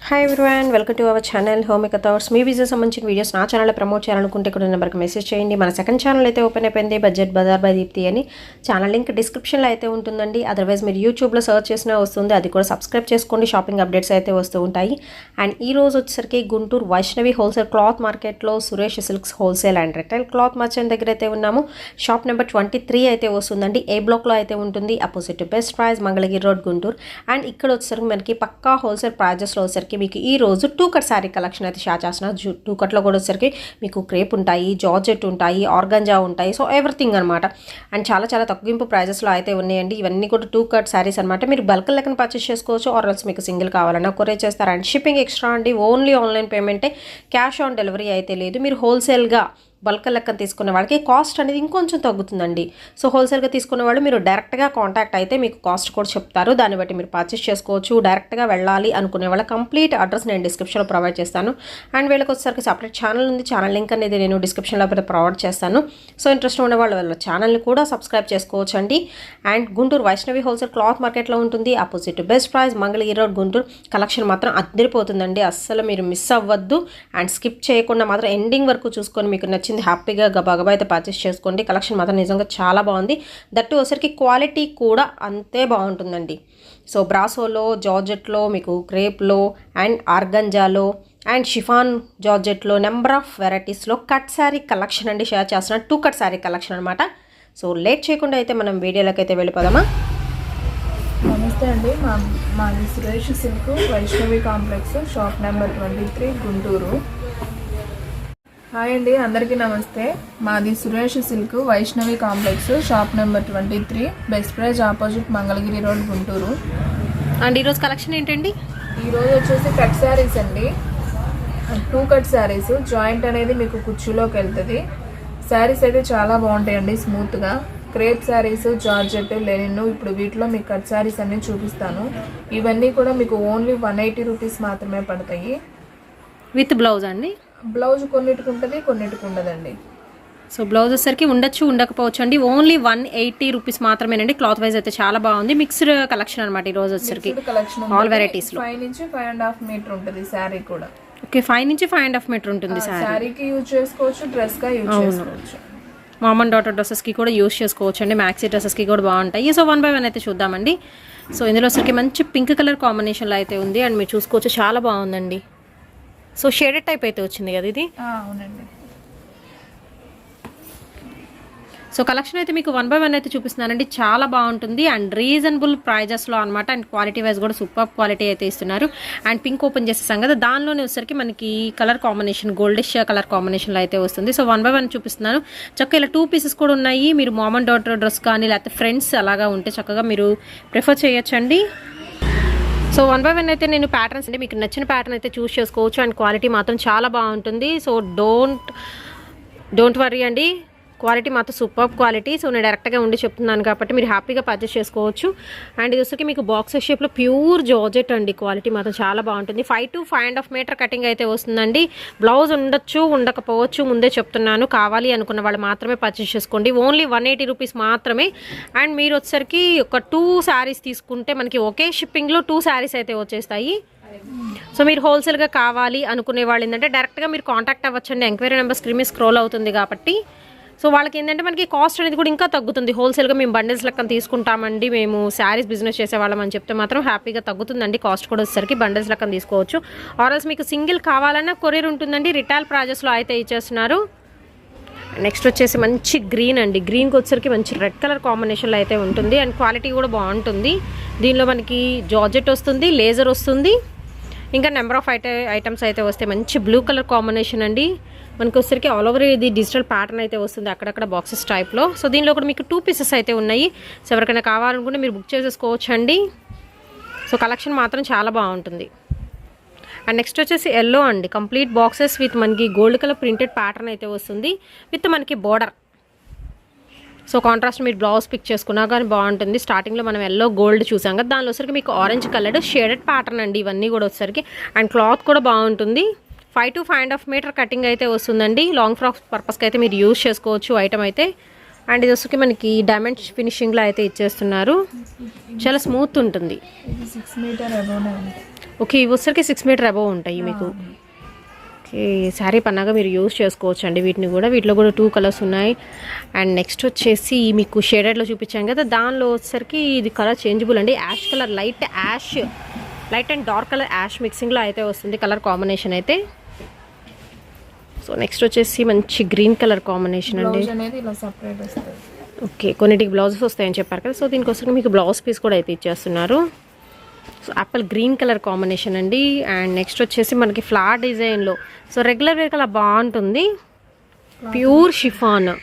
Hi everyone, welcome to our channel Homika thoughts. మీ business సంబంధించిన videos నా ఛానల్లో ప్రమోట్ చేయాలనుకుంటే ఇక్కడ నెంబర్కి మెసేజ్ చేయండి. మన సెకండ్ ఛానల్ అయితే ఓపెన్ అయిపోయింది, బడ్జెట్ బజార్ బై దీప్తి అని. ఛానల్ లింక్ డిస్క్రిప్షన్లో అయితే ఉంటుందండి. అదర్వైజ్ మీరు యూట్యూబ్లో సర్చ్ చేసినా వస్తుంది, అది కూడా సబ్స్క్రైబ్ చేసుకోండి. షాపింగ్ అప్డేట్స్ అయితే వస్తూ ఉంటాయి. అండ్ ఈ రోజు వచ్చేసరికి గుంటూరు వైష్ణవి హోల్సేల్ క్లాత్ మార్కెట్లో Suresh silks wholesale and retail cloth merchant దగ్గర అయితే ఉన్నాము. షాప్ నెంబర్ 23 అయితే వస్తుందండి. ఏ బ్లాక్లో అయితే ఉంటుంది, opposite best price, Mangalagiri road, Guntur. And ఇక్కడ వచ్చేసరికి మనకి పక్కా హోల్సేల్ ప్రైజెస్లో వచ్చేసరికి మీకు ఈ రోజు 2 కట్ శారీ కలెక్షన్ అయితే షేర్ చేస్తున్నారు. 2 కట్లో కూడా వచ్చేసరికి మీకు క్రేప్ ఉంటాయి, జార్జెట్ ఉంటాయి, ఆర్గంజా ఉంటాయి. సో ఎవ్రీథింగ్ అనమాట. అండ్ చాలా చాలా తగ్గింపు ప్రైజెస్లో అయితే ఉన్నాయండి. ఇవన్నీ కూడా 2 కట్ శారీస్ అనమాట. మీరు బల్క్ లెక్కన పర్చేస్ చేసుకోవచ్చు, ఆర్ఎల్స్ మీకు సింగిల్ కావాలన్నా కొరియర్ చేస్తారు. అండ్ షిప్పింగ్ ఎక్స్ట్రా అండి. ఓన్లీ ఆన్లైన్ పేమెంటే, క్యాష్ ఆన్ డెలివరీ అయితే లేదు. మీరు హోల్సేల్గా బల్క్ లెక్కన తీసుకునే వాళ్ళకి కాస్ట్ అనేది ఇంకొంచెం తగ్గుతుందండి. సో హోల్సేల్గా తీసుకునే వాళ్ళు మీరు డైరెక్ట్గా కాంటాక్ట్ అయితే మీకు కాస్ట్ కూడా చెప్తారు. దాన్ని బట్టి మీరు పర్చేస్ చేసుకోవచ్చు. డైరెక్ట్గా వెళ్ళాలి అనుకునే వాళ్ళ కంప్లీట్ అడ్రస్ నేను డిస్క్రిప్షన్లో ప్రొవైడ్ చేస్తాను. అండ్ వీళ్ళకి వచ్చేసరికి సపరేట్ ఛానల్ ఉంది. ఛానల్ లింక్ అనేది నేను డిస్క్రిప్షన్లో ప్రొవైడ్ చేస్తాను. సో ఇంట్రెస్ట్ ఉన్న వాళ్ళు వాళ్ళ ఛానల్ని కూడా సబ్స్క్రైబ్ చేసుకోవచ్చు అండి. And Guntur Vaishnavi wholesale cloth మార్కెట్లో ఉంటుంది, opposite best price, Mangalagiri road, Guntur. Collection మాత్రం అద్దరిపోతుందండి. అస్సలు మీరు మిస్ అవ్వద్దు. అండ్ స్కిప్ చేయకుండా మాత్రం ఎండింగ్ వరకు చూసుకొని మీకు నచ్చింది హ్యాపీగా గబాగబా అయితే పర్చేస్ చేసుకోండి. కలెక్షన్ మాత్రం నిజంగా చాలా బాగుంది. దట్టు వచ్చరికి క్వాలిటీ కూడా అంతే బాగుంటుందండి. సో బ్రాసోలో, జార్జెట్లో, మీకు క్రేప్లో అండ్ ఆర్గంజాలో అండ్ షిఫాన్ జార్జెట్లో నెంబర్ ఆఫ్ వెరైటీస్లో కట్ శారీ కలెక్షన్ అండి షేర్ చేస్తున్నాను. 2 కట్ శారీ కలెక్షన్ అనమాట. సో లేట్ చేయకుండా అయితే మనం వీడియోలోకి అయితే వెళ్ళిపోదామా. నమస్తే అండి, మాది Suresh silk Vaishnavi complex, shop number 23, Guntur. Hi అండి, అందరికీ నమస్తే. మాది Suresh silk Vaishnavi complex, shop number 23, best price, opposite Mangalagiri road, Guntur. And ఈరోజు కలెక్షన్ ఏంటండి? ఈరోజు వచ్చేసి కట్ శారీస్ అండి. 2 కట్ శారీస్. జాయింట్ అనేది మీకు కుర్చీలోకి వెళ్తుంది. శారీస్ అయితే చాలా బాగుంటాయండి, స్మూత్గా. Crepe saris, georgette, linen. ఇప్పుడు వీటిలో మీకు కట్ శారీస్ అన్నీ చూపిస్తాను. ఇవన్నీ కూడా మీకు ఓన్లీ 180 రూపీస్ మాత్రమే పడతాయి. విత్ బ్లౌజ్ అండి. బ్లౌజ్ కొన్నిటికి ఉంటుంది, కొన్నిటికి ఉండదండి. సో బ్లౌజ్ వచ్చేసరికి ఉండొచ్చు, ఉండకపోవచ్చు అండి. ఓన్లీ 180 రూపీస్ మాత్రమేనండి. క్లాత్ వైజ్ అయితే చాలా బాగుంది. మిక్స్డ్ కలెక్షన్ అనమాట ఈ రోజు వచ్చేసరికి. ఆల్ వెరైటీస్ లో 5 నుంచి 5.5 మీటర్ ఉంటుంది శారీ కూడా. ఓకే, 5 నుంచి 5.5 మీటర్ ఉంటుంది శారీకి యూజ్ చేసుకోవచ్చు, డ్రెస్ గా యూజ్ చేసుకోవచ్చు. మామ్ అండ్ డాటర్ డ్రెస్సెస్ కి కూడా యూజ్ చేసుకోవచ్చు అండి. మ్యాక్సీ డ్రెస్సెస్ కి కూడా బాగుంటాయి. సో 1 by 1 అయితే చూద్దామండి. సో ఇందులో వచ్చరికి మంచి పింక్ కలర్ కాంబినేషన్ లో అయితే ఉంది. అండ్ మీరు చూసుకోవచ్చు, చాలా బాగుందండి. సో షేడెడ్ టైప్ అయితే వచ్చింది కదా ఇది. అవునండి. సో కలెక్షన్ అయితే మీకు 1 by 1 అయితే చూపిస్తున్నానండి. చాలా బాగుంటుంది అండ్ రీజనబుల్ ప్రైజెస్లో అనమాట. అండ్ క్వాలిటీ వైజ్ కూడా సూపర్ క్వాలిటీ అయితే ఇస్తున్నారు. అండ్ పింక్ ఓపెన్ చేసేసాం కదా, దానిలోనే వచ్చేసరికి మనకి కలర్ కాంబినేషన్ గోల్డిష్ కలర్ కాంబినేషన్లో అయితే వస్తుంది. సో 1 by 1 చూపిస్తున్నాను. చక్కగా ఇలా 2 పీసెస్ కూడా ఉన్నాయి. మీరు మామ్ అండ్ డాటర్ డ్రెస్ కానీ లేకపోతే ఫ్రెండ్స్ అలాగా ఉంటే చక్కగా మీరు ప్రిఫర్ చేయొచ్చండి. సో 1 by 1 అయితే నేను ప్యాటర్న్స్ అంటే మీకు నచ్చిన ప్యాటర్న్ అయితే చూస్ చేసుకోవచ్చు. అండ్ క్వాలిటీ మాత్రం చాలా బాగుంటుంది. సో డోంట్ వరీ అండి, క్వాలిటీ మాత్రం సూపర్ క్వాలిటీ. సో నేను డైరెక్ట్గా ఉండి చెప్తున్నాను కాబట్టి మీరు హ్యాపీగా పర్చేస్ చేసుకోవచ్చు. అండ్ ఇది వచ్చి మీకు బాక్స్ షేప్లో ప్యూర్ జార్జెట్ అండి. క్వాలిటీ మాత్రం చాలా బాగుంటుంది. 5 to 5.5 మీటర్ కటింగ్ అయితే వస్తుందండి. బ్లౌజ్ ఉండొచ్చు, ఉండకపోవచ్చు, ముందే చెప్తున్నాను. కావాలి అనుకున్న వాళ్ళు మాత్రమే పర్చేస్ చేసుకోండి. ఓన్లీ 180 రూపీస్ మాత్రమే. అండ్ మీరు వచ్చేసరికి ఒక 2 శారీస్ తీసుకుంటే మనకి ఒకే షిప్పింగ్లో 2 శారీస్ అయితే వచ్చేస్తాయి. సో మీరు హోల్సేల్గా కావాలి అనుకునే వాళ్ళు ఏంటంటే డైరెక్ట్గా మీరు కాంటాక్ట్ అవ్వచ్చండి. ఎంక్వైరీ నెంబర్ స్క్రీన్ మీద స్క్రోల్ అవుతుంది కాబట్టి. సో వాళ్ళకి ఏంటంటే మనకి కాస్ట్ అనేది కూడా ఇంకా తగ్గుతుంది. హోల్సేల్గా మేము బండిల్స్ లెక్కన తీసుకుంటామండి, మేము శారీస్ బిజినెస్ చేసేవాళ్ళం అని చెప్తే మాత్రం హ్యాపీగా తగ్గుతుందండి. కాస్ట్ కూడా వచ్చేసరికి బండిల్స్ లెక్కన తీసుకోవచ్చు. ఆర్ఎల్స్ మీకు సింగిల్ కావాలన్నా కొరియర్ ఉంటుందండి. రిటైల్ ప్రైజెస్లో అయితే ఇచ్చేస్తున్నారు. నెక్స్ట్ వచ్చేసి మంచి గ్రీన్ అండి. గ్రీన్కి వచ్చేసరికి మంచి రెడ్ కలర్ కాంబినేషన్లో అయితే ఉంటుంది. అండ్ క్వాలిటీ కూడా బాగుంటుంది. దీనిలో మనకి జార్జెట్ వస్తుంది, లేజర్ వస్తుంది, ఇంకా నెంబర్ ఆఫ్ ఐటమ్స్ అయితే వస్తాయి. మంచి బ్లూ కలర్ కాంబినేషన్ అండి. మనకి వచ్చేసరికి ఆల్ ఓవర్ ఇది డిజిటల్ ప్యాటర్న్ అయితే వస్తుంది, అక్కడక్కడ బాక్సెస్ టైప్లో. సో దీనిలో కూడా మీకు 2 పీసెస్ అయితే ఉన్నాయి. సో ఎవరికైనా కావాలనుకుంటే మీరు బుక్ చేసేసుకోవచ్చు అండి. సో కలెక్షన్ మాత్రం చాలా బాగుంటుంది. అండ్ నెక్స్ట్ వచ్చేసి ఎల్లో అండి. కంప్లీట్ బాక్సెస్ విత్ మనకి గోల్డ్ కలర్ ప్రింటెడ్ ప్యాటర్న్ అయితే వస్తుంది విత్ మనకి బోర్డర్. సో కాంట్రాస్ట్ మీరు బ్లౌజ్ పిక్ చేసుకున్నా కానీ బాగుంటుంది. స్టార్టింగ్లో మనం ఎల్లో గోల్డ్ చూసాం కదా, దానిలో వచ్చరికి మీకు ఆరెంజ్ కలర్ షేడెడ్ ప్యాటర్న్ అండి. ఇవన్నీ కూడా వచ్చేసరికి అండ్ క్లాత్ కూడా బాగుంటుంది. 5 to 5.5 మీటర్ కటింగ్ అయితే వస్తుందండి. లాంగ్ ఫ్రాక్స్ పర్పస్కి అయితే మీరు యూజ్ చేసుకోవచ్చు ఐటమ్ అయితే. అండ్ ఇది వచ్చి మనకి డైమండ్ ఫినిషింగ్లో అయితే ఇచ్చేస్తున్నారు. చాలా స్మూత్ ఉంటుంది. 6 మీటర్ అబౌవ్ ఓకే, ఇవి వచ్చరికి 6 మీటర్ అబవ్ ఉంటాయి మీకు. ఓకే, శారీ పన్నాగా మీరు యూజ్ చేసుకోవచ్చు అండి వీటిని కూడా. వీటిలో కూడా 2 కలర్స్ ఉన్నాయి. అండ్ నెక్స్ట్ వచ్చేసి మీకు షేడెడ్లో చూపించాం కదా, దానిలో వచ్చేసరికి ఇది కలర్ చేంజబుల్ అండి. Ash colour, light and dark colour ash మిక్సింగ్లో అయితే వస్తుంది కలర్ కాంబినేషన్ అయితే. సో నెక్స్ట్ వచ్చేసి మంచి గ్రీన్ కలర్ కాంబినేషన్ అండి. ఓకే, కొన్నిటికి బ్లౌజెస్ వస్తాయని చెప్పారు కదా, సో దీనికోసం మీకు బ్లౌజ్ పీస్ కూడా అయితే ఇచ్చేస్తున్నారు. So Apple green colour combination అండి. అండ్ నెక్స్ట్ వచ్చేసి మనకి ఫ్లవర్ డిజైన్లో, సో రెగ్యులర్ వేర్ కలర్ బాగుంటుంది. ప్యూర్ షిఫాన్,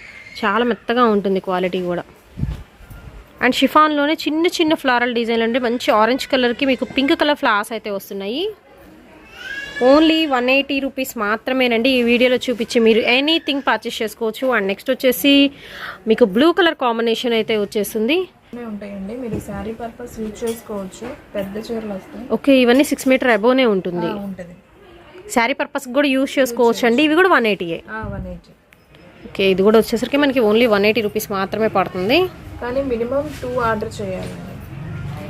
చాలా మెత్తగా ఉంటుంది క్వాలిటీ కూడా. అండ్ షిఫాన్లోనే చిన్న చిన్న ఫ్లారల్ డిజైన్ అంటే మంచి ఆరెంజ్ కలర్కి మీకు పింక్ కలర్ ఫ్లవర్స్ అయితే వస్తున్నాయి. ఓన్లీ 180 రూపీస్ మాత్రమేనండి. ఈ వీడియోలో చూపించి మీరు ఎనీథింగ్ పర్చేస్ చేసుకోవచ్చు. అండ్ నెక్స్ట్ వచ్చేసి మీకు బ్లూ కలర్ కాంబినేషన్ అయితే వచ్చేస్తుంది. ఉంటాయండి, మీరు శారీ పర్పస్ యూజ్ చేసుకోవచ్చు. పెద్ద చీరలు వస్తాయి. ఓకే, ఇవన్నీ 6 మీటర్ అబోనే ఉంటుంది. శారీ పర్పస్ కూడా యూజ్ చేసుకోవచ్చు అండి. ఇవి కూడా 180. ఓకే, ఇది కూడా వచ్చేసరికి మనకి ఓన్లీ 180 రూపీస్ మాత్రమే పడుతుంది. కానీ మినిమం 2 ఆర్డర్ చేయాలండి.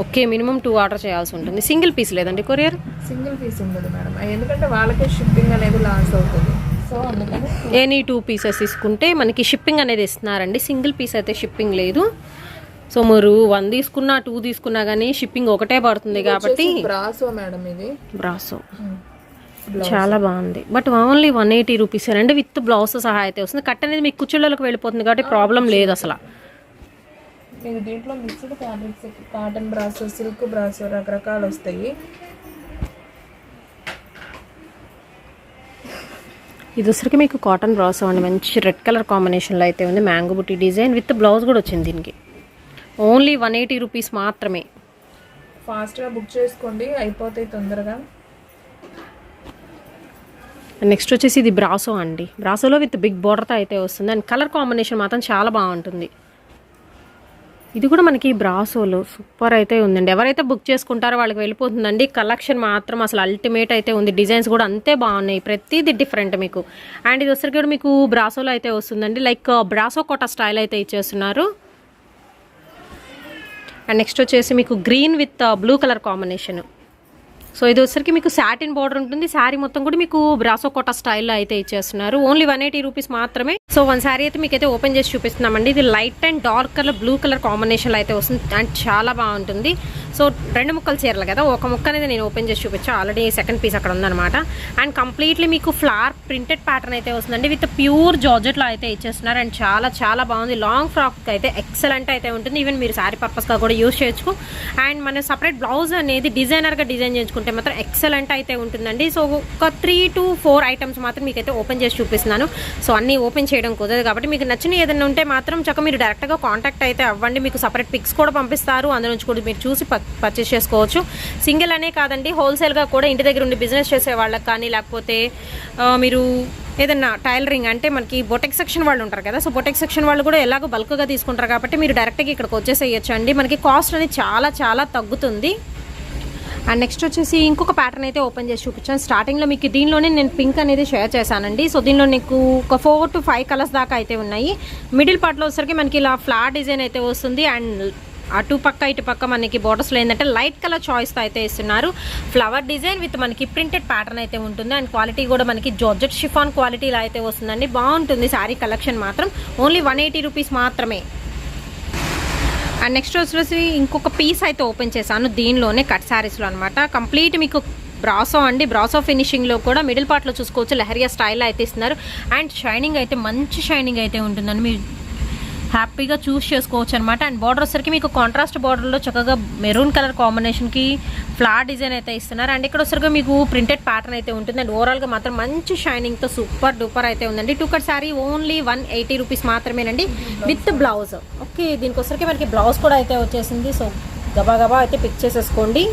ఓకే, మినిమం 2 ఆర్డర్ చేయాల్సి ఉంటుంది. సింగిల్ పీస్ లేదండి కొరియర్? సింగిల్ పీస్ ఉండదు మేడం, ఎందుకంటే వాళ్ళకే షిప్పింగ్ అనేది లాస్ అవుతుంది. సో అందుకని ఎనీ 2 పీసెస్ తీసుకుంటే మనకి షిప్పింగ్ అనేది ఇస్తున్నారండి. సింగిల్ పీస్ అయితే షిప్పింగ్ లేదు. సో మీరు 1 తీసుకున్నా 2 తీసుకున్నా కానీ షిప్పింగ్ ఒకటే పడుతుంది కాబట్టి. బ్రాసో మేడం, ఇది బ్రాసో చాలా బాగుంది. బట్ ఓన్లీ 180 రూపీస్ అండి. విత్ బ్లౌజ్ సహా అయితే వస్తుంది. కట్ అనేది మీకు కుచ్చుళ్ళకి వెళ్ళిపోతుంది కాబట్టి ప్రాబ్లం లేదు అసలు. మీకు దీంట్లో mixed fabrics, cotton brasso, silk brasso రకరకాలు వస్తాయి. ఇది వచ్చరికి మీకు కాటన్ బ్రాసో అండి. మంచి రెడ్ కలర్ కాంబినేషన్లో అయితే ఉంది. మ్యాంగో బుట్టి డిజైన్ విత్ బ్లౌజ్ కూడా వచ్చింది దీనికి. ఓన్లీ 180 రూపీస్ మాత్రమే. ఫాస్ట్గా బుక్ చేసుకోండి, అయిపోతాయి తొందరగా. నెక్స్ట్ వచ్చేసి ఇది బ్రాసో అండి. బ్రాసోలో విత్ బిగ్ బోర్డర్తో అయితే వస్తుంది. అండ్ కలర్ కాంబినేషన్ మాత్రం చాలా బాగుంటుంది. ఇది కూడా మనకి బ్రాసోలో సూపర్ అయితే ఉందండి. ఎవరైతే బుక్ చేసుకుంటారో వాళ్ళకి వెళ్ళిపోతుందండి. కలెక్షన్ మాత్రం అసలు అల్టిమేట్ అయితే ఉంది. డిజైన్స్ కూడా అంతే బాగున్నాయి, ప్రతిదీ డిఫరెంట్ మీకు. అండ్ ఇది వచ్చరికి కూడా మీకు బ్రాసోలో అయితే వస్తుందండి. లైక్ బ్రాసో కోటా స్టైల్ అయితే ఇచ్చేస్తున్నారు. అండ్ నెక్స్ట్ వచ్చేసి మీకు green with blue colour combination. So ఇది వచ్చరికి మీకు సాటిన్ బార్డర్ ఉంటుంది. శారీ మొత్తం కూడా మీకు బ్రాసో కోటా స్టైల్లో అయితే ఇచ్చేస్తున్నారు. ఓన్లీ 180 రూపీస్ మాత్రమే. సో 1 శారీ అయితే మీకు అయితే ఓపెన్ చేసి చూపిస్తున్నామండి. ఇది light and dark colour blue colour కాంబినేషన్లో అయితే వస్తుంది. అండ్ చాలా బాగుంటుంది. సో 2 ముక్కలు చీరలు కదా, ఒక ముక్క అనేది నేను ఓపెన్ చేసి చూపించాను. ఆల్రెడీ సెకండ్ పీస్ అక్కడ ఉందన్నమాట. అండ్ కంప్లీట్లీ మీకు ఫ్లవర్ ప్రింటెడ్ ప్యాటర్న్ అయితే వస్తుందండి. విత్ ప్యూర్ జార్జెట్లో అయితే ఇచ్చేస్తున్నారు. అండ్ చాలా చాలా బాగుంది. లాంగ్ ఫ్రాక్ అయితే ఎక్సలెంట్ అయితే ఉంటుంది. ఈవెన్ మీరు శారీ పర్పస్గా కూడా యూజ్ చేయొచ్చు. అండ్ మన సపరేట్ బ్లౌజ్ అనేది డిజైనర్గా డిజైన్ చేసుకుంటే మాత్రం ఎక్సలెంట్ అయితే ఉంటుందండి. సో ఒక 3 to 4 ఐటమ్స్ మాత్రం మీకైతే ఓపెన్ చేసి చూపిస్తున్నాను. సో అన్నీ ఓపెన్ చేయడం కుదరదు కాబట్టి మీకు నచ్చిన ఏదైనా ఉంటే మాత్రం చక్కగా మీరు డైరెక్ట్గా కాంటాక్ట్ అయితే అవ్వండి. మీకు సపరేట్ పిక్స్ కూడా పంపిస్తారు, అందులో నుంచి కూడా మీరు చూసి పర్చేస్ చేసుకోవచ్చు. సింగిల్ అనే కాదండి, హోల్సేల్గా కూడా ఇంటి దగ్గర ఉండి బిజినెస్ చేసే వాళ్ళకి కానీ, లేకపోతే మీరు ఏదన్నా టైలరింగ్ అంటే మనకి బొటెక్ సెక్షన్ వాళ్ళు ఉంటారు కదా, సో బొటెక్ సెక్షన్ వాళ్ళు కూడా ఎలాగో బల్క్గా తీసుకుంటారు కాబట్టి మీరు డైరెక్ట్గా ఇక్కడికి వచ్చేసేయచ్చు అండి. మనకి కాస్ట్ అనేది చాలా చాలా తగ్గుతుంది. అండ్ నెక్స్ట్ వచ్చేసి ఇంకొక ప్యాటర్న్ అయితే ఓపెన్ చేసి చూపించాను. స్టార్టింగ్లో మీకు దీనిలోనే నేను పింక్ అనేది షేర్ చేశానండి. సో దీనిలో నీకు ఒక 4 to 5 కలర్స్ దాకా అయితే ఉన్నాయి. మిడిల్ పార్ట్లో వచ్చేసరికి మనకి ఇలా ఫ్లవర్ డిజైన్ అయితే వస్తుంది. అండ్ అటు పక్క ఇటు పక్క మనకి బోర్డర్స్లో ఏంటంటే లైట్ కలర్ చాయిస్తో అయితే ఇస్తున్నారు. ఫ్లవర్ డిజైన్ విత్ మనకి ప్రింటెడ్ ప్యాటర్న్ అయితే ఉంటుంది. అండ్ క్వాలిటీ కూడా మనకి జార్జెట్ షిఫాన్ క్వాలిటీలో అయితే వస్తుందండి. బాగుంటుంది శారీ కలెక్షన్ మాత్రం. ఓన్లీ 180 రూపీస్ మాత్రమే. అండ్ నెక్స్ట్ వచ్చేసి ఇంకొక పీస్ అయితే ఓపెన్ చేశాను. దీనిలోనే కట్ శారీస్లో అనమాట. కంప్లీట్ మీకు బ్రాసో అండి. బ్రాసో ఫినిషింగ్లో కూడా మిడిల్ పార్ట్లో చూసుకోవచ్చు. లెహరియా స్టైల్లో అయితే ఇస్తున్నారు. అండ్ షైనింగ్ అయితే మంచి షైనింగ్ అయితే ఉంటుందండి. మీరు హ్యాపీగా చూస్ చేసుకోవచ్చు అనమాట. అండ్ బార్డర్ వచ్చరికి మీకు కాంట్రాస్ట్ బార్డర్లో చక్కగా మెరూన్ కలర్ కాంబినేషన్కి ఫ్లవర్ డిజైన్ అయితే ఇస్తున్నారు. అండ్ ఇక్కడ వచ్చరికి మీకు ప్రింటెడ్ ప్యాటర్న్ అయితే ఉంటుంది. అండ్ ఓవరాల్గా మాత్రం మంచి షైనింగ్తో సూపర్ డూపర్ అయితే ఉందండి. 2 కట్ శారీ ఓన్లీ 180 రూపీస్ మాత్రమేనండి విత్ బ్లౌజ్. ఓకే, దీనికి వచ్చరికి మనకి బ్లౌజ్ కూడా అయితే వచ్చేసింది. సో గబా గబా అయితే పిక్ చేసేసుకోండి.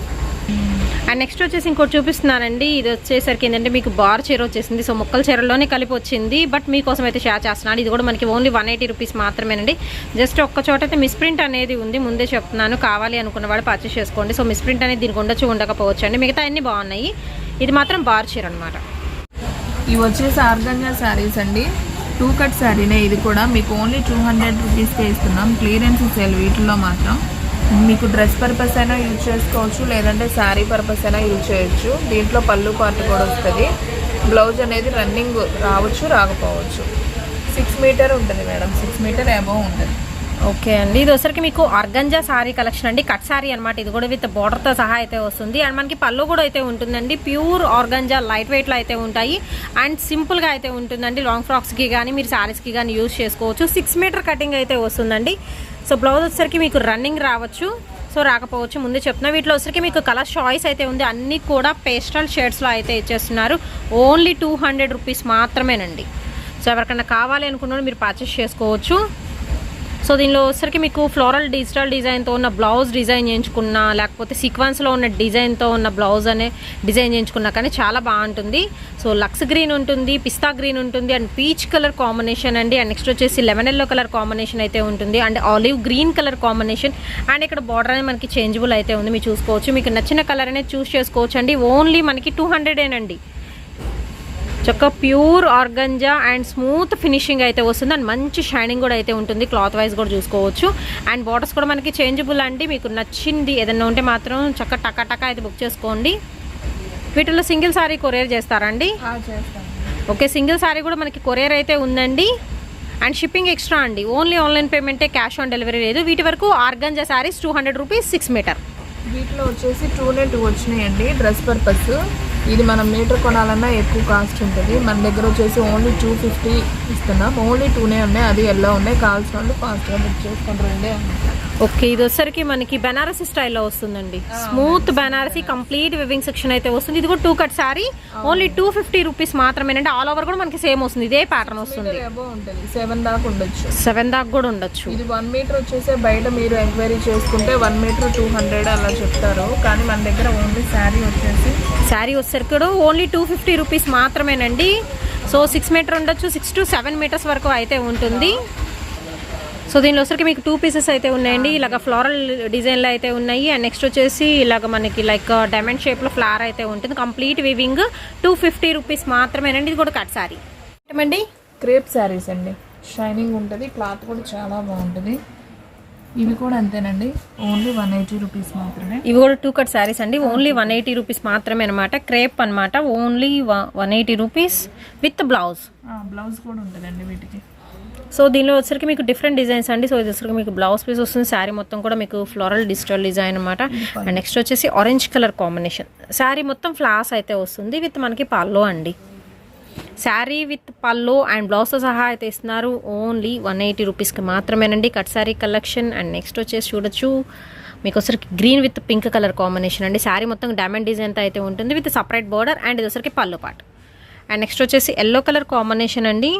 అండ్ నెక్స్ట్ వచ్చేసి ఇంకోటి చూపిస్తున్నానండి. ఇది వచ్చేసరికి ఏంటంటే మీకు బార్ చీర వచ్చేసింది. సో ముక్కల చీరలోనే కలిపి వచ్చింది. బట్ మీకోసం అయితే షేర్ చేస్తున్నాను. ఇది కూడా మనకి ఓన్లీ 180 రూపీస్ మాత్రమేనండి. జస్ట్ ఒక్క చోట అయితే మిస్ప్రింట్ అనేది ఉంది, ముందే చెప్తున్నాను. కావాలి అనుకున్న వాళ్ళు పర్చేస్ చేసుకోండి. సో మిస్ప్రింట్ అనేది దీనికి ఉండొచ్చు, ఉండకపోవచ్చు అండి. మిగతా అన్నీ బాగున్నాయి. ఇది మాత్రం బార్ చీర అనమాట. ఇవి వచ్చేసి ఆర్గంజా శారీస్ అండి. 2 కట్ శారీనే ఇది కూడా. మీకు ఓన్లీ 200 రూపీస్కే ఇస్తున్నాం. క్లియరెన్స్ సేల్ వీటిల్లో మాత్రం. మీకు డ్రెస్ పర్పస్ అయినా యూజ్ చేసుకోవచ్చు, లేదంటే శారీ పర్పస్ అయినా యూజ్ చేయొచ్చు. దీంట్లో పళ్ళు పార్ట్ కూడా వస్తుంది. బ్లౌజ్ అనేది రన్నింగ్ రావచ్చు, రాకపోవచ్చు. 6 మీటర్ ఉంటుంది మేడం, 6 మీటర్ అబోవ్ ఉంటుంది. ఓకే అండి, ఇది వచ్చరికి మీకు ఆర్గంజా సారీ కలెక్షన్ అండి, కట్ సారీ అనమాట. ఇది కూడా విత్ బోర్డర్తో సహా అయితే వస్తుంది. అండ్ మనకి పళ్ళు కూడా అయితే ఉంటుందండి. ప్యూర్ ఆర్గంజా లైట్ వెయిట్లో అయితే ఉంటాయి అండ్ సింపుల్గా అయితే ఉంటుందండి. లాంగ్ ఫ్రాక్స్కి కానీ మీరు శారీస్కి కానీ యూజ్ చేసుకోవచ్చు. 6 మీటర్ కటింగ్ అయితే వస్తుందండి. సో బ్లౌజ్ వచ్చరికి మీకు రన్నింగ్ రావచ్చు, సో రాకపోవచ్చు, ముందే చెప్తున్నా. వీటిలో వచ్చరికి మీకు కలర్ చాయిస్ అయితే ఉంది. అన్నీ కూడా పేస్టల్ షేడ్స్లో అయితే ఇచ్చేస్తున్నారు. ఓన్లీ 200 రూపీస్ మాత్రమేనండి. సో ఎవరికైనా కావాలి అనుకున్న మీరు పర్చేస్ చేసుకోవచ్చు. సో దీనిలో వచ్చరికి మీకు ఫ్లోరల్ డిజిటల్ డిజైన్తో ఉన్న బ్లౌజ్ డిజైన్ చేయించుకున్నా, లేకపోతే సీక్వెన్స్లో ఉన్న డిజైన్తో ఉన్న బ్లౌజ్ అనే డిజైన్ చేయించుకున్నా కానీ చాలా బాగుంటుంది. సో లక్స్ గ్రీన్ ఉంటుంది, పిస్తా గ్రీన్ ఉంటుంది అండ్ పీచ్ కలర్ కాంబినేషన్ అండి. అండ్ నెక్స్ట్ వచ్చేసి లెమన్ ఎల్లో కలర్ కాంబినేషన్ అయితే ఉంటుంది and olive green colour combination. And ఇక్కడ బార్డర్ అనేది మనకి చేంజబుల్ అయితే ఉంది, మీరు చూసుకోవచ్చు. మీకు నచ్చిన కలర్ అనేది చూస్ చేసుకోవచ్చు అండి. ఓన్లీ మనకి 200ఏనండి. చక్క pure organza and smooth finishing అయితే వస్తుంది అండ్ మంచి షైనింగ్ కూడా అయితే ఉంటుంది. క్లాత్ వైజ్ కూడా చూసుకోవచ్చు. అండ్ బార్డర్స్ కూడా మనకి చేంజబుల్ అండి. మీకు నచ్చింది ఏదైనా ఉంటే మాత్రం చక్క టకా అయితే బుక్ చేసుకోండి. వీటిలో సింగిల్ సారీ కొరియర్ చేస్తారండి? ఓకే, సింగిల్ సారీ కూడా మనకి కొరియర్ అయితే ఉందండి. అండ్ షిప్పింగ్ ఎక్స్ట్రా అండి. ఓన్లీ ఆన్లైన్ పేమెంటే, క్యాష్ ఆన్ డెలివరీ లేదు. వీటి వరకు ఆర్గంజా సారీస్ 200 రూపీస్ 6 మీటర్. వీటిలో వచ్చేసి 2 వచ్చినాయండి డ్రెస్ పర్పస్. ఇది మనం మీటర్ కొనాలన్నా ఎక్కువ కాస్ట్ ఉంటుంది. మన దగ్గర వచ్చేసి ఓన్లీ 250 ఇస్తున్నాం. ఓన్లీ 2 ఉన్నాయి, అది ఎలా ఉన్నాయి. కావాల్సిన వాళ్ళు ఫాస్ట్గా బుక్ చేసుకుంటారండి. ఓకే, ఇది వచ్చరికి మనకి బెనారసీ స్టైల్లో వస్తుందండి. Smooth Banarasi complete weaving section అయితే వస్తుంది. ఇది కూడా 2 కట్ సారీ, ఓన్లీ 250 రూపీస్ మాత్రమేనండి. ఆల్ ఓవర్ కూడా మనకి సేమ్ వస్తుంది, ఇదే ప్యాటర్న్ వస్తుంది. 7 దాకా ఉండొచ్చు, 7 దాకా కూడా ఉండొచ్చు. ఇది 1 మీటర్ వచ్చేసి బయట మీరు ఎంక్వైరీ చేసుకుంటే 1 మీటర్ 200 అలా చెప్తారు. కానీ మన దగ్గర ఓన్లీ శారీ వచ్చేసరికి కూడా ఓన్లీ 250 రూపీస్ మాత్రమేనండి. సో 6 మీటర్ ఉండొచ్చు, 6 to 7 మీటర్స్ వరకు అయితే ఉంటుంది. సో దీనిలో వచ్చరికి మీకు 2 పీసెస్ అయితే ఉన్నాయండి. ఇలాగ ఫ్లోరల్ డిజైన్లో అయితే ఉన్నాయి. అండ్ నెక్స్ట్ వచ్చేసి ఇలాగ మనకి లైక్ డైమండ్ షేప్లో ఫ్లవర్ అయితే ఉంటుంది. కంప్లీట్ వివింగ్ 250 రూపీస్ మాత్రమేనండి. ఇది కూడా కట్ సారీ ఏమండి, క్రేప్ శారీస్ అండి. షైనింగ్ ఉంటుంది, క్లాత్ కూడా చాలా బాగుంటుంది. ఇవి కూడా అంతేనండి, ఓన్లీ 180 రూపీస్ మాత్రమే. ఇవి కూడా 2 కట్ శారీస్ అండి. ఓన్లీ 180 రూపీస్ మాత్రమే అనమాట. క్రేప్ అనమాట. Only 180 rupees with blouse. Blouse కూడా ఉంటుందండి వీటికి. సో దీనిలో వచ్చరికి మీకు డిఫరెంట్ డిజైన్స్ అండి. సో ఇది వచ్చరికి మీకు బ్లౌజ్ పీస్ వస్తుంది. శారీ మొత్తం కూడా మీకు ఫ్లోరల్ డిజిటల్ డిజైన్ అనమాట. అండ్ నెక్స్ట్ వచ్చేసి ఆరెంజ్ కలర్ కాంబినేషన్. శారీ మొత్తం ఫ్లాస్ అయితే వస్తుంది విత్ మనకి పల్లో అండి. శారీ విత్ పల్లో అండ్ బ్లౌజ్తో సహా అయితే ఇస్తున్నారు. ఓన్లీ 180 రూపీస్కి మాత్రమేనండి cut sari collection. And next వచ్చేసి చూడొచ్చు మీకు వచ్చరికి green with pink colour combination అండి. శారీ మొత్తం డైమండ్ డిజైన్తో అయితే ఉంటుంది విత్ సపరేట్ బార్డర్. అండ్ ఇది వచ్చరికి పళ్ళు పార్ట్. అండ్ నెక్స్ట్ వచ్చేసి ఎల్లో కలర్ కాంబినేషన్ అండి.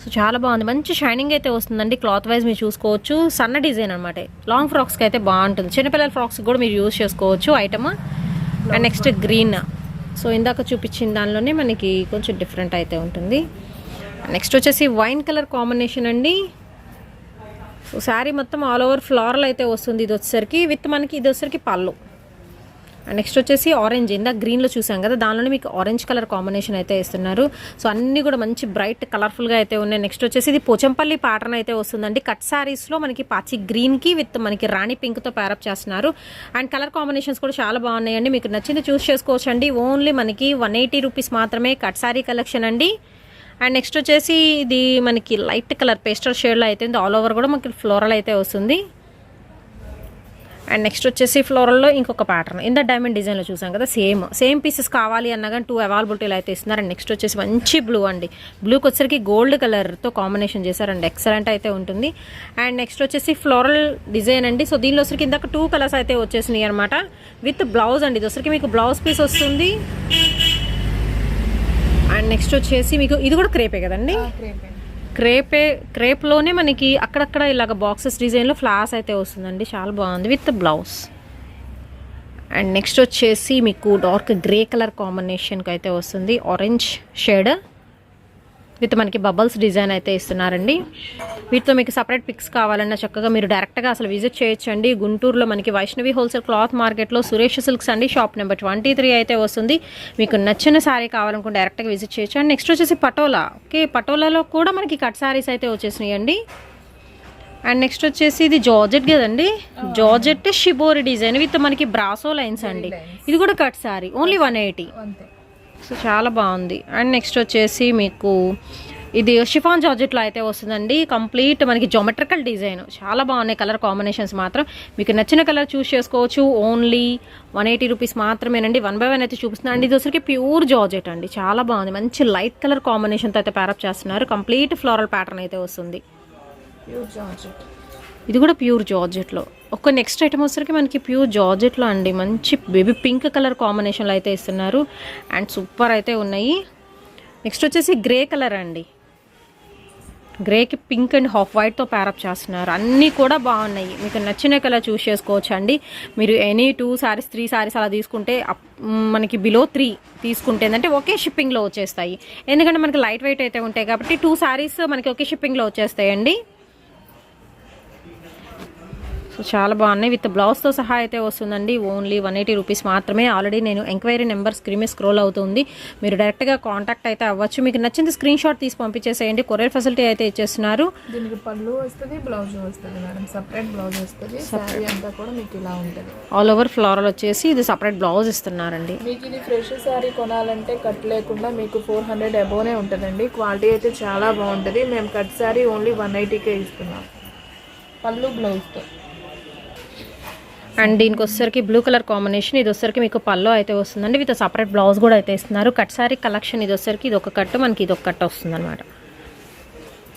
సో చాలా బాగుంది, మంచి షైనింగ్ అయితే వస్తుందండి. క్లాత్ వైజ్ మీరు చూసుకోవచ్చు. సన్న డిజైన్ అనమాట. లాంగ్ ఫ్రాక్స్కి అయితే బాగుంటుంది. చిన్నపిల్లల ఫ్రాక్స్కి కూడా మీరు యూజ్ చేసుకోవచ్చు item. And next green. So ఇందాక చూపించిన దానిలోనే మనకి కొంచెం డిఫరెంట్ అయితే ఉంటుంది. నెక్స్ట్ వచ్చేసి వైన్ కలర్ కాంబినేషన్ అండి. సో శారీ మొత్తం ఆల్ ఓవర్ ఫ్లోరల్ అయితే వస్తుంది. ఇది వచ్చేసరికి విత్ మనకి ఇది వచ్చేసరికి పళ్ళు. అండ్ నెక్స్ట్ వచ్చేసి ఆరెంజ్, ఇందాక గ్రీన్లో చూసాం కదా, దానిలోనే మీకు ఆరెంజ్ కలర్ కాంబినేషన్ అయితే ఇస్తున్నారు. సో అన్నీ కూడా మంచి బ్రైట్ కలర్ఫుల్గా అయితే ఉన్నాయి. నెక్స్ట్ వచ్చేసి ఇది పోచంపల్లి ప్యాటర్న్ అయితే వస్తుందండి. కట్ శారీస్లో మనకి పాచి గ్రీన్కి విత్ మనకి రాణి పింక్తో ప్యారప్ చేస్తున్నారు. అండ్ కలర్ కాంబినేషన్స్ కూడా చాలా బాగున్నాయండి. మీకు నచ్చింది చూస్ చేసుకోవచ్చు అండి. ఓన్లీ మనకి 180 రూపీస్ మాత్రమే కట్ శారీ కలెక్షన్ అండి. అండ్ నెక్స్ట్ వచ్చేసి ఇది మనకి లైట్ కలర్ పేస్టల్ షేడ్లో అయితే ఉంది. ఆల్ ఓవర్ కూడా మనకి ఫ్లోరల్ అయితే వస్తుంది. అండ్ నెక్స్ట్ వచ్చేసి ఫ్లోరల్లో ఇంకొక ప్యాటర్న్. ఇంత డైమండ్ డిజైన్లో చూసాం కదా, సేమ్ పీసెస్ కావాలి అన్నా కానీ 2 అవైలబిలిటీలు అయితే ఇస్తున్నారు. అండ్ నెక్స్ట్ వచ్చేసి మంచి బ్లూ అండి. బ్లూకి వచ్చేసరికి గోల్డ్ కలర్తో కాంబినేషన్ చేశారండి. ఎక్సలెంట్ అయితే ఉంటుంది. అండ్ నెక్స్ట్ వచ్చేసి ఫ్లోరల్ డిజైన్ అండి. సో దీనిలో వచ్చరికి ఇందాక 2 కలర్స్ అయితే వచ్చేసినాయి అనమాట విత్ బ్లౌజ్ అండి. ఇది వచ్చరికి మీకు బ్లౌజ్ పీస్ వస్తుంది. అండ్ నెక్స్ట్ వచ్చేసి మీకు ఇది కూడా క్రేపే కదండి. క్రేప్లోనే మనకి అక్కడక్కడ ఇలాగ బాక్సెస్ డిజైన్లో ఫ్లాస్ అయితే వస్తుందండి. చాలా బాగుంది విత్ బ్లౌజ్. అండ్ నెక్స్ట్ వచ్చేసి మీకు డార్క్ గ్రే కలర్ కాంబినేషన్కి అయితే వస్తుంది. ఆరెంజ్ షేడ్ విత్ మనకి బబల్స్ డిజైన్ అయితే ఇస్తున్నారండి. వీటితో మీకు సపరేట్ పిక్స్ కావాలన్నా చక్కగా మీరు డైరెక్ట్గా అసలు విజిట్ చేయొచ్చండి. గుంటూరులో మనకి వైష్ణవి హోల్సేల్ క్లాత్ మార్కెట్లో సురేష్ సిల్క్స్ అండి, షాప్ నెంబర్ 23 అయితే వస్తుంది. మీకు నచ్చిన శారీ కావాలనుకుంటే డైరెక్ట్గా విజిట్ చేయొచ్చు. అండ్ నెక్స్ట్ వచ్చేసి పటోలా. ఓకే, పటోలాలో కూడా మనకి కట్ శారీస్ అయితే వచ్చేసినాయి అండి. అండ్ నెక్స్ట్ వచ్చేసి ఇది జార్జెట్ కదండి, జార్జెట్ షిబోరి డిజైన్ విత్ మనకి బ్రాసో లైన్స్ అండి. ఇది కూడా కట్ సారీ, ఓన్లీ 180. సో చాలా బాగుంది. అండ్ నెక్స్ట్ వచ్చేసి మీకు ఇది షిఫాన్ జార్జెట్లో అయితే వస్తుందండి. కంప్లీట్ మనకి జోమెట్రికల్ డిజైన్, చాలా బాగున్నాయి కలర్ కాంబినేషన్స్ మాత్రం. మీకు నచ్చిన కలర్ చూస్ చేసుకోవచ్చు. ఓన్లీ 180 రూపీస్ మాత్రమేనండి. 1 by 1 అయితే చూపిస్తున్నాను అండి. ఇది వచ్చరికి ప్యూర్ జార్జెట్ అండి, చాలా బాగుంది. మంచి లైట్ కలర్ కాంబినేషన్తో అయితే ప్యారప్ చేస్తున్నారు. కంప్లీట్ ఫ్లోరల్ ప్యాటర్న్ అయితే వస్తుంది. ఇది కూడా ప్యూర్ జార్జెట్లో. ఒక నెక్స్ట్ ఐటమ్ వచ్చరికి మనకి ప్యూర్ జార్జెట్లో అండి, మంచి బేబీ పింక్ కలర్ కాంబినేషన్లో అయితే ఇస్తున్నారు. అండ్ సూపర్ అయితే ఉన్నాయి. నెక్స్ట్ వచ్చేసి గ్రే కలర్ అండి, గ్రేకి పింక్ అండ్ హాఫ్ వైట్తో ప్యారప్ చేస్తున్నారు. అన్నీ కూడా బాగున్నాయి. మీకు నచ్చిన కలర్ చూస్ చేసుకోవచ్చు అండి. మీరు ఎనీ 2 sarees 3 sarees అలా తీసుకుంటే మనకి బిలో 3 తీసుకుంటే ఏంటంటే ఒకే షిప్పింగ్లో వచ్చేస్తాయి. ఎందుకంటే మనకి లైట్ వెయిట్ అయితే ఉంటాయి కాబట్టి 2 sarees మనకి ఒకే షిప్పింగ్లో వచ్చేస్తాయండి. సో చాలా బాగున్నాయి. విత్ బ్లౌజ్తో సహా అయితే వస్తుందండి. ఓన్లీ 180 రూపీస్ మాత్రమే. ఆల్రెడీ నేను ఎంక్వైరీ నెంబర్ స్క్రీన్ మీద స్క్రోల్ అవుతుంది, మీరు డైరెక్ట్గా కాంటాక్ట్ అయితే అవ్వచ్చు. మీకు నచ్చింది స్క్రీన్ షాట్ తీసి పంపించేసేయండి. కొరియర్ ఫెసిలిటీ అయితే ఇచ్చేస్తున్నారు. దీనికి పళ్ళు వస్తుంది, బ్లౌజ్ వస్తుంది మేడం, సపరేట్ బ్లౌజ్ వస్తుంది. సారీ అంతా కూడా మీకు ఇలా ఉంటుంది. ఆల్ ఓవర్ ఫ్లోరల్ వచ్చేసి ఇది సపరేట్ బ్లౌజ్ ఇస్తున్నారండి. మీకు ఇది ఫ్రెష్ సారీ కొనాలంటే కట్ లేకుండా మీకు 400 అబోనే ఉంటుందండి. క్వాలిటీ అయితే చాలా బాగుంటుంది. మేము కట్ సారీ ఓన్లీ 180కే ఇస్తున్నాం, పళ్ళు బ్లౌజ్తో. అండ్ దీనికి వచ్చేసరికి బ్లూ కలర్ కాంబినేషన్, ఇది వచ్చేసరికి మీకు పల్లో అయితే వస్తుందండి. విత్ సపరేట్ బ్లౌజ్ కూడా అయితే ఇస్తున్నారు. కట్ సారీ కలెక్షన్ ఇది వచ్చేసరికి ఇది ఒక కట్టు, మనకి ఇది ఒక కట్టు వస్తుంది అనమాట.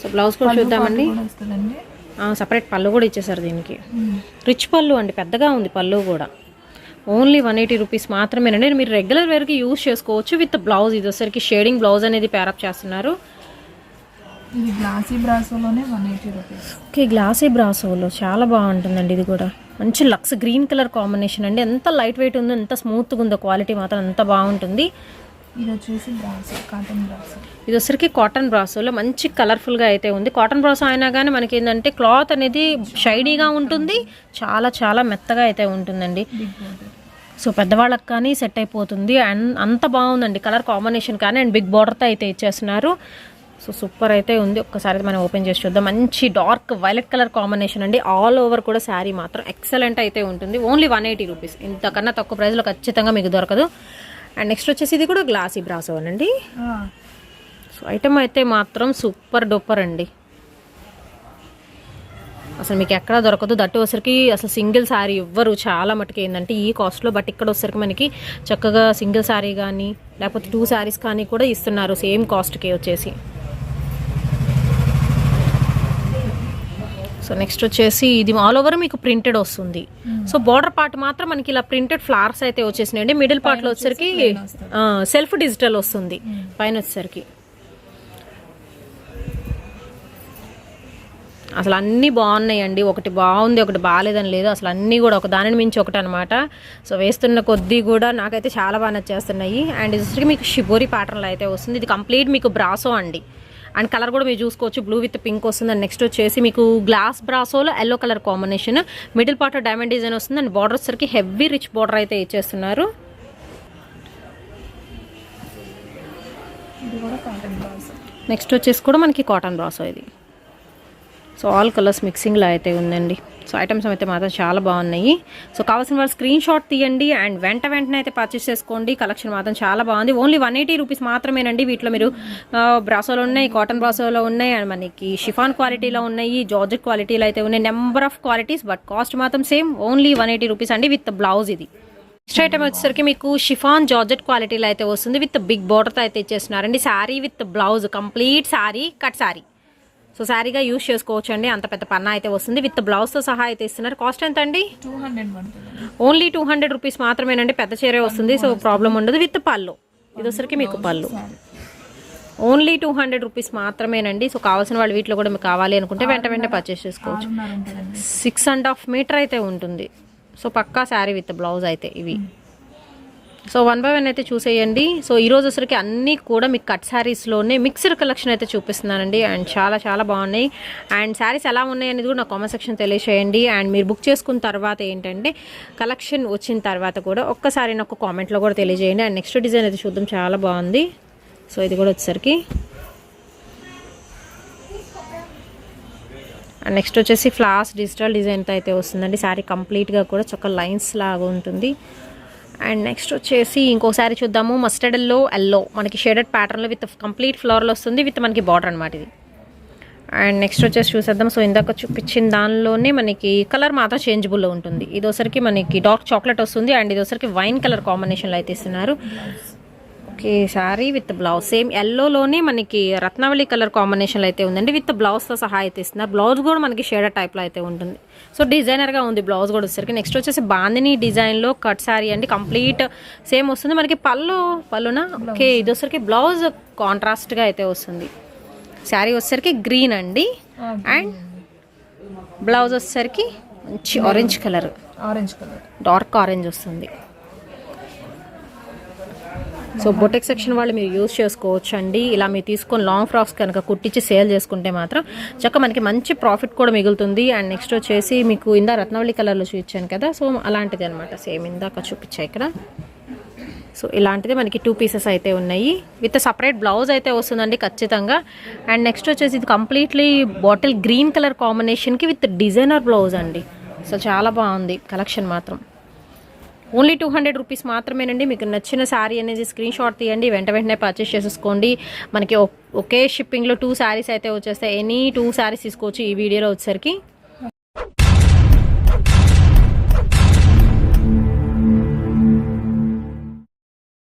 సో బ్లౌజ్ కూడా చూద్దామండి. సపరేట్ పళ్ళు కూడా ఇచ్చేసారు దీనికి. రిచ్ పళ్ళు అండి, పెద్దగా ఉంది పళ్ళు కూడా. ఓన్లీ 180 రూపీస్ మాత్రమేనండి. మీరు రెగ్యులర్ వేర్కి యూజ్ చేసుకోవచ్చు. విత్ బ్లౌజ్ ఇది వచ్చేసరికి షేడింగ్ బ్లౌజ్ అనేది ప్యారప్ చేస్తున్నారు. ఇది గ్లాసీ బ్రాసోలోనే 180 రూపీస్. ఓకే, గ్లాసీ బ్రాసోలో చాలా బాగుంటుందండి. ఇది కూడా మంచి లక్స్ గ్రీన్ కలర్ కాంబినేషన్ అండి. ఎంత లైట్ వెయిట్ ఉందో, ఎంత స్మూత్గా ఉందో, క్వాలిటీ మాత్రం ఎంత బాగుంటుంది. ఇది వచ్చేసి బ్రాసో, కాటన్ బ్రాసో. ఇది వచ్చరికి కాటన్ బ్రాసోలో మంచి కలర్ఫుల్గా అయితే ఉంది. కాటన్ బ్రాసో అయినా కానీ మనకి ఏంటంటే క్లాత్ అనేది షైనీగా ఉంటుంది, చాలా చాలా మెత్తగా అయితే ఉంటుందండి. సో పెద్దవాళ్ళకి కానీ సెట్ అయిపోతుంది. అండ్ అంత బాగుందండి కలర్ కాంబినేషన్ కానీ. అండ్ బిగ్ బార్డర్తో అయితే ఇచ్చేస్తున్నారు. సో సూపర్ అయితే ఉంది. ఒక్కసారి మనం ఓపెన్ చేసి చూద్దాం. మంచి డార్క్ వైలెట్ కలర్ కాంబినేషన్ అండి. ఆల్ ఓవర్ కూడా శారీ మాత్రం ఎక్సలెంట్ అయితే ఉంటుంది. Only 180 rupees. ఇంతకన్నా తక్కువ ప్రైస్లో ఖచ్చితంగా మీకు దొరకదు. అండ్ నెక్స్ట్ వచ్చేసి ఇది కూడా గ్లాసీ బ్రాసో అండి. సో ఐటమ్ అయితే మాత్రం సూపర్ డూపర్ అండి. అసలు మీకు ఎక్కడ దొరకదు. దట్టు వచ్చరికి అసలు సింగిల్ శారీ ఇవ్వరు చాలా మటుకు ఏంటంటే ఈ కాస్ట్లో. బట్ ఇక్కడ వచ్చరికి మనకి చక్కగా సింగిల్ శారీ కానీ లేకపోతే 2 sarees కానీ కూడా ఇస్తున్నారు సేమ్ కాస్ట్కి వచ్చేసి. సో నెక్స్ట్ వచ్చేసి ఇది ఆల్ ఓవర్ మీకు ప్రింటెడ్ వస్తుంది. సో బార్డర్ పార్ట్ మాత్రం మనకి ఇలా ప్రింటెడ్ ఫ్లవర్స్ అయితే వచ్చేసినాయండి. మిడిల్ పార్ట్లో వచ్చేసరికి సెల్ఫ్ డిజిటల్ వస్తుంది. పైన వచ్చేసరికి అసలు అన్నీ బాగున్నాయండి. ఒకటి బాగుంది ఒకటి బాగాలేదని లేదు, అసలు అన్నీ కూడా ఒక దానిని మించి ఒకటి అనమాట. సో వేస్తున్న కొద్దీ కూడా నాకైతే చాలా బాగా నచ్చేస్తున్నాయి. అండ్ ఇది మీకు షిబోరి ప్యాటర్న్లో అయితే వస్తుంది. ఇది కంప్లీట్ మీకు బ్రాసో అండి. అండ్ కలర్ కూడా మీరు చూసుకోవచ్చు, బ్లూ విత్ పింక్ వస్తుంది. అండ్ నెక్స్ట్ వచ్చేసి మీకు గ్లాస్ బ్రాసోలో yellow colour combination, middle part diamond design వస్తుంది. అండ్ బార్డర్ వచ్చరికి హెవీ రిచ్ బార్డర్ అయితే ఇచ్చేస్తున్నారు. నెక్స్ట్ వచ్చేసి కూడా మనకి కాటన్ బ్రాసో ఇది. సో ఆల్ కలర్స్ మిక్సింగ్లో అయితే ఉందండి. సో ఐటమ్స్ అయితే మాత్రం చాలా బాగున్నాయి. సో కావాల్సిన వాళ్ళు స్క్రీన్ షాట్ తీయండి అండ్ వెంటనే అయితే పర్చేస్ చేసుకోండి. కలెక్షన్ మాత్రం చాలా బాగుంది. ఓన్లీ 180 రూపీస్ మాత్రమేనండి. వీటిలో మీరు బ్రాసోలో ఉన్నాయి, కాటన్ బ్రాసోలో ఉన్నాయి, అండ్ మనకి షిఫాన్ క్వాలిటీలో ఉన్నాయి, జార్జెట్ క్వాలిటీలో అయితే ఉన్నాయి. Number of qualities, but cost మాత్రం సేమ్. ఓన్లీ 180 రూపీస్ అండి విత్ బ్లౌజ్. ఇది నెక్స్ట్ ఐటమ్ వచ్చేసరికి మీకు షిఫాన్ జార్జెట్ క్వాలిటీలో అయితే వస్తుంది. విత్ బిగ్ బార్డర్తో అయితే ఇచ్చేస్తున్నారండి. Sari with blouse, complete sari cut sari. So శారీగా యూజ్ చేసుకోవచ్చు అండి. అంత పెద్ద పన్నా అయితే వస్తుంది. విత్ బ్లౌజ్తో సహా అయితే ఇస్తున్నారు. కాస్ట్ ఎంత అండి? 200. ఓన్లీ 200 రూపీస్ మాత్రమేనండి. పెద్ద చీరే వస్తుంది, సో ప్రాబ్లం ఉండదు. విత్ పళ్ళు, ఇది వచ్చరికి మీకు పళ్ళు. ఓన్లీ 200 రూపీస్ మాత్రమేనండి. సో కావాల్సిన వాళ్ళు వీటిలో కూడా మీకు కావాలి అనుకుంటే వెంటనే పర్చేస్ చేసుకోవచ్చు. 6.5 మీటర్ అయితే ఉంటుంది. సో పక్కా శారీ విత్ బ్లౌజ్ అయితే ఇవి. సో 1 by 1 అయితే చూసేయండి. సో ఈరోజు వచ్చరికి అన్నీ కూడా మీకు కట్ శారీస్లోనే మిక్స్డ్ కలెక్షన్ అయితే చూపిస్తున్నానండి. అండ్ చాలా చాలా బాగున్నాయి. అండ్ శారీస్ ఎలా ఉన్నాయి అనేది కూడా నా కామెంట్ సెక్షన్ తెలియచేయండి. అండ్ మీరు బుక్ చేసుకున్న తర్వాత ఏంటంటే కలెక్షన్ వచ్చిన తర్వాత కూడా ఒక్కసారి నాకు కామెంట్లో కూడా తెలియజేయండి. అండ్ నెక్స్ట్ డిజైన్ అయితే చూద్దాం, చాలా బాగుంది. సో ఇది కూడా వచ్చేసరికి అండ్ నెక్స్ట్ వచ్చేసి ఫ్లాస్ డిజిటల్ డిజైన్తో అయితే వస్తుందండి. శారీ కంప్లీట్గా కూడా చక్క లైన్స్ లాగా ఉంటుంది. అండ్ నెక్స్ట్ వచ్చేసి ఇంకో శారీ చూద్దాము. మస్టర్డ్ ఎల్లో మనకి షేడెడ్ ప్యాటర్న్లో విత్ కంప్లీట్ ఫ్లోర్లో వస్తుంది, విత్ మనకి బార్డర్ అనమాట ఇది. అండ్ నెక్స్ట్ వచ్చేసి చూసేద్దాం. సో ఇందాక చూపించిన దానిలోనే మనకి కలర్ మాత్రం చేంజబుల్లో ఉంటుంది. ఇది ఒకసారికి మనకి డార్క్ చాక్లెట్ వస్తుంది అండ్ ఇది ఒకసారికి వైన్ కలర్ కాంబినేషన్లో అయితే ఇస్తున్నారు. Okay, sari with blouse same ఎల్లోలోనే మనకి రత్నావళి కలర్ కాంబినేషన్లో అయితే ఉందండి, విత్ బ్లౌజ్తో సహా అయితే ఇస్తున్నారు. బ్లౌజ్ కూడా మనకి షేడర్ టైప్లో అయితే ఉంటుంది. సో డిజైనర్గా ఉంది బ్లౌజ్ కూడా వచ్చేసరికి. నెక్స్ట్ వచ్చేసి బాందిని డిజైన్లో కట్ శారీ అండి, కంప్లీట్ సేమ్ వస్తుంది మనకి. పళ్ళునా ఓకే, ఇది వచ్చేసరికి బ్లౌజ్ కాంట్రాస్ట్గా అయితే వస్తుంది. శారీ వచ్చేసరికి గ్రీన్ అండి అండ్ బ్లౌజ్ వచ్చేసరికి మంచి ఆరెంజ్ కలర్ డార్క్ ఆరెంజ్ వస్తుంది. సో బొటెక్ సెక్షన్ వాళ్ళు మీరు యూజ్ చేసుకోవచ్చు అండి. ఇలా మీరు తీసుకొని లాంగ్ ఫ్రాక్స్ కనుక కుట్టించి సేల్ చేసుకుంటే మాత్రం చక్క మనకి మంచి ప్రాఫిట్ కూడా మిగులుతుంది. అండ్ నెక్స్ట్ వచ్చేసి మీకు ఇందా రత్నవళి కలర్లో చూపించాను కదా, సో అలాంటిది అనమాట. సేమ్ ఇందాక చూపించా ఇక్కడ. సో ఇలాంటిది మనకి 2 పీసెస్ అయితే ఉన్నాయి, విత్ సపరేట్ బ్లౌజ్ అయితే వస్తుందండి ఖచ్చితంగా. అండ్ నెక్స్ట్ వచ్చేసి ఇది కంప్లీట్లీ బాటిల్ గ్రీన్ కలర్ కాంబినేషన్కి విత్ డిజైనర్ బ్లౌజ్ అండి. సో చాలా బాగుంది కలెక్షన్ మాత్రం. ఓన్లీ 200 రూపీస్ మాత్రమేనండి. మీకు నచ్చిన శారీ అనేది స్క్రీన్ షాట్ తీయండి, వెంటనే పర్చేస్ చేసేసుకోండి. మనకి ఒకే షిప్పింగ్లో 2 శారీస్ అయితే వచ్చేస్తాయి. ఎనీ 2 శారీస్ తీసుకోవచ్చు ఈ వీడియోలో వచ్చేసరికి.